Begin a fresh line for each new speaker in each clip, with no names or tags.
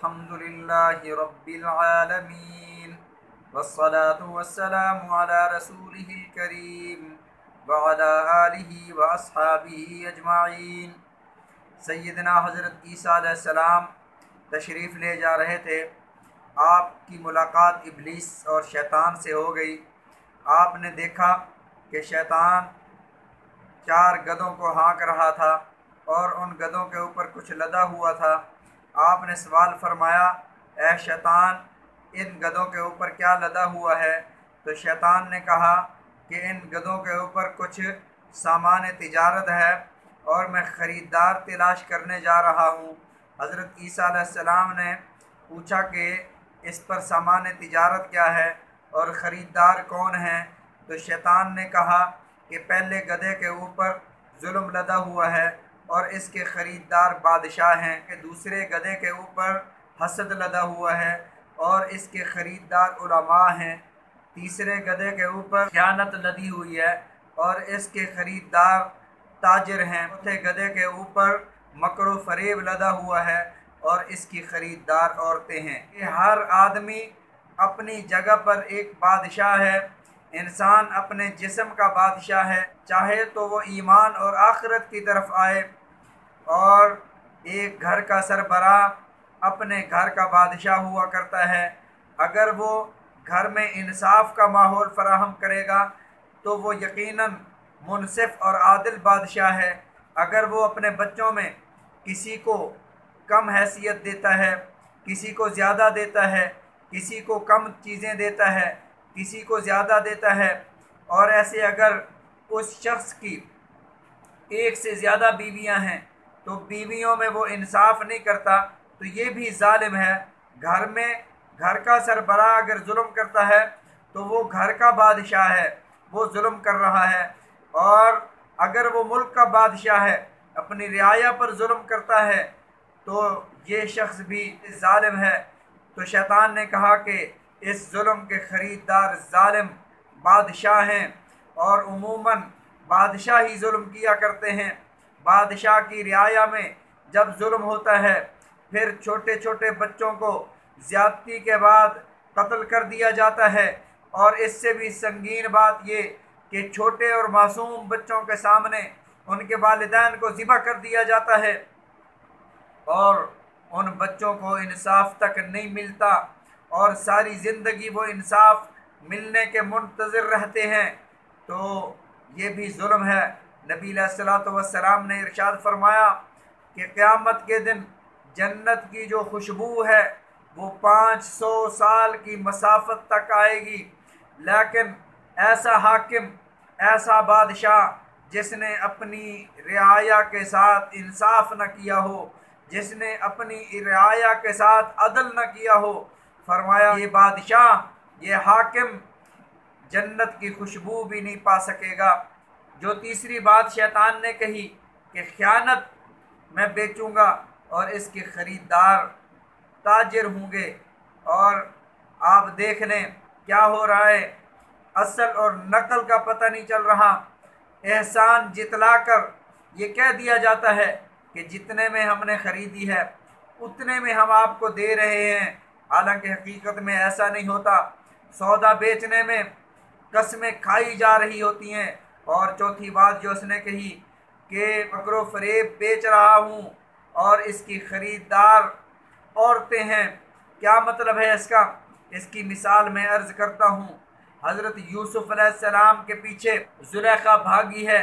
الحمد لله رب العالمين والصلاة والسلام على رسوله الكريم وعلى آله وأصحابه أجمعين۔ سیدنا حضرت عیسیٰ علیہ السلام تشریف لے جا رہے تھے، آپ کی ملاقات ابلیس اور شیطان سے ہو گئی۔ آپ نے دیکھا کہ شیطان 4 گدھوں کو ہانک رہا تھا اور ان گدھوں کے اوپر کچھ لدا ہوا تھا۔ آپ نے سوال فرمایا، اے شیطان، ان گدھوں کے اوپر کیا لدا ہوا ہے؟ تو شیطان نے کہا کہ ان گدھوں کے اوپر کچھ سامان تجارت ہے اور میں خریدار تلاش کرنے جا رہا ہوں۔ حضرت عیسیٰ علیہ السلام نے پوچھا کہ اس پر سامان تجارت کیا ہے اور خریدار کون ہیں؟ تو شیطان نے کہا کہ پہلے گدھے کے اوپر ظلم لدا ہوا ہے اور اس کے خریدار بادشاہ ہیں، کہ دوسرے گدھے کے اوپر حسد لدا ہوا ہے اور اس کے خریدار علماء ہیں، تیسرے گدھے کے اوپر خیانت لدی ہوئی ہے اور اس کے خریدار تاجر ہیں، چوتھے گدھے کے اوپر مکر و فریب لدا ہوا ہے اور اس کی خریدار عورتیں ہیں۔ کہ ہر آدمی اپنی جگہ پر ایک بادشاہ ہے، انسان اپنے جسم کا بادشاہ ہے، چاہے تو وہ ایمان اور آخرت کی طرف آئے، اور ایک گھر کا سربراہ اپنے گھر کا بادشاہ ہوا کرتا ہے۔ اگر وہ گھر میں انصاف کا ماحول فراہم کرے گا تو وہ یقیناً منصف اور عادل بادشاہ ہے۔ اگر وہ اپنے بچوں میں کسی کو کم حیثیت دیتا ہے، کسی کو زیادہ دیتا ہے، کسی کو کم چیزیں دیتا ہے، کسی کو زیادہ دیتا ہے، اور ایسے اگر اس شخص کی 1 سے زیادہ بیویاں ہیں تو بیویوں میں وہ انصاف نہیں کرتا، تو یہ بھی ظالم ہے۔ گھر میں گھر کا سربراہ اگر ظلم کرتا ہے تو وہ گھر کا بادشاہ ہے، وہ ظلم کر رہا ہے، اور اگر وہ ملک کا بادشاہ ہے، اپنی رعایا پر ظلم کرتا ہے تو یہ شخص بھی ظالم ہے۔ تو شیطان نے کہا کہ اس ظلم کے خریدار ظالم بادشاہ ہیں، اور عموماً بادشاہ ہی ظلم کیا کرتے ہیں۔ بادشاہ کی رعایا میں جب ظلم ہوتا ہے، پھر چھوٹے چھوٹے بچوں کو زیادتی کے بعد قتل کر دیا جاتا ہے، اور اس سے بھی سنگین بات یہ کہ چھوٹے اور معصوم بچوں کے سامنے ان کے والدین کو ذبح کر دیا جاتا ہے، اور ان بچوں کو انصاف تک نہیں ملتا، اور ساری زندگی وہ انصاف ملنے کے منتظر رہتے ہیں۔ تو یہ بھی ظلم ہے۔ نبی علیہ الصلوۃ والسلام نے ارشاد فرمایا کہ قیامت کے دن جنت کی جو خوشبو ہے وہ 500 سال کی مسافت تک آئے گی، لیکن ایسا حاکم، ایسا بادشاہ جس نے اپنی رعایا کے ساتھ انصاف نہ کیا ہو، جس نے اپنی رعایا کے ساتھ عدل نہ کیا ہو، فرمایا یہ بادشاہ، یہ حاکم جنت کی خوشبو بھی نہیں پا سکے گا۔ جو تیسری بات شیطان نے کہی کہ خیانت میں بیچوں گا اور اس کے خریدار تاجر ہوں گے، اور آپ دیکھ لیں کیا ہو رہا ہے، اصل اور نقل کا پتہ نہیں چل رہا۔ احسان جتلا کر یہ کہہ دیا جاتا ہے کہ جتنے میں ہم نے خریدی ہے اتنے میں ہم آپ کو دے رہے ہیں، حالانکہ حقیقت میں ایسا نہیں ہوتا۔ سودا بیچنے میں قسمیں کھائی جا رہی ہوتی ہیں۔ اور چوتھی بات جو اس نے کہی کہ مکر و فریب بیچ رہا ہوں اور اس کی خریدار عورتیں ہیں، کیا مطلب ہے اس کا؟ اس کی مثال میں عرض کرتا ہوں۔ حضرت یوسف علیہ السلام کے پیچھے زلیخا بھاگی ہے،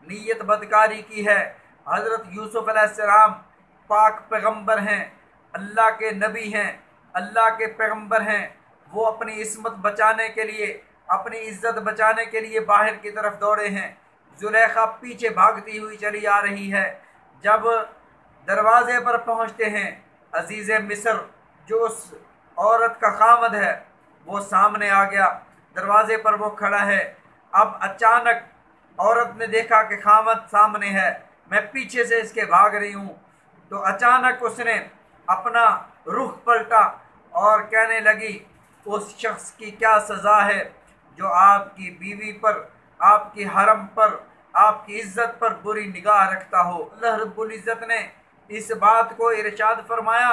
نیت بدکاری کی ہے۔ حضرت یوسف علیہ السلام پاک پیغمبر ہیں، اللہ کے نبی ہیں، اللہ کے پیغمبر ہیں، وہ اپنی عصمت بچانے کے لیے، اپنی عزت بچانے کے لیے باہر کی طرف دوڑے ہیں۔ زلیخا پیچھے بھاگتی ہوئی چلی آ رہی ہے۔ جب دروازے پر پہنچتے ہیں، عزیز مصر جو اس عورت کا خامد ہے وہ سامنے آ گیا، دروازے پر وہ کھڑا ہے۔ اب اچانک عورت نے دیکھا کہ خامد سامنے ہے، میں پیچھے سے اس کے بھاگ رہی ہوں، تو اچانک اس نے اپنا رخ پلٹا اور کہنے لگی اس شخص کی کیا سزا ہے جو آپ کی بیوی پر، آپ کی حرم پر، آپ کی عزت پر بری نگاہ رکھتا ہو۔ اللہ رب العزت نے اس بات کو ارشاد فرمایا،